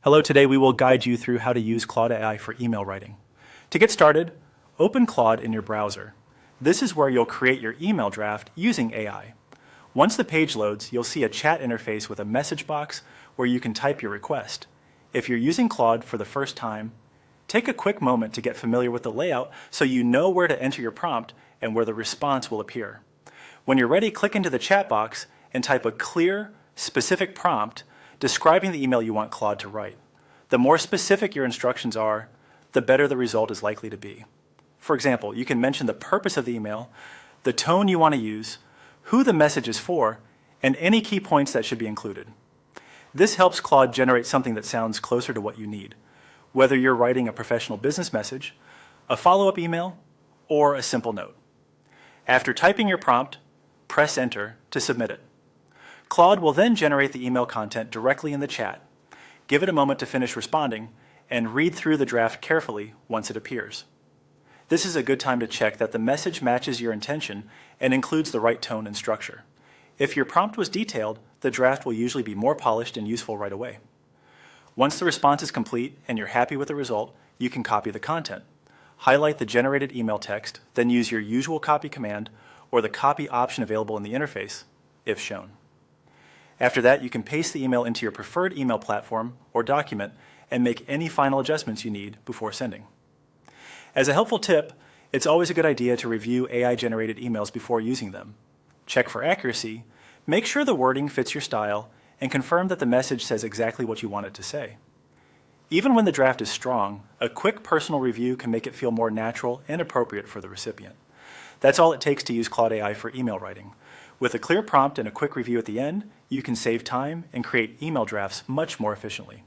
Hello, today we will guide you through how to use Claude AI for email writing. To get started, open Claude in your browser. This is where you'll create your email draft using AI. Once the page loads, you'll see a chat interface with a message box where you can type your request. If you're using Claude for the first time, take a quick moment to get familiar with the layout so you know where to enter your prompt and where the response will appear. When you're ready, click into the chat box and type a clear, specific prompt describing the email you want Claude to write. The more specific your instructions are, the better the result is likely to be. For example, you can mention the purpose of the email, the tone you want to use, who the message is for, and any key points that should be included. This helps Claude generate something that sounds closer to what you need, whether you're writing a professional business message, a follow-up email, or a simple note. After typing your prompt, press Enter to submit it. Claude will then generate the email content directly in the chat. Give it a moment to finish responding and read through the draft carefully once it appears. This is a good time to check that the message matches your intention and includes the right tone and structure. If your prompt was detailed, the draft will usually be more polished and useful right away. Once the response is complete and you're happy with the result, you can copy the content. Highlight the generated email text, then use your usual copy command or the copy option available in the interface, if shown. After that, you can paste the email into your preferred email platform or document and make any final adjustments you need before sending. As a helpful tip, it's always a good idea to review AI-generated emails before using them. Check for accuracy, make sure the wording fits your style, and confirm that the message says exactly what you want it to say. Even when the draft is strong, a quick personal review can make it feel more natural and appropriate for the recipient. That's all it takes to use Claude AI for email writing. With a clear prompt and a quick review at the end, you can save time and create email drafts much more efficiently.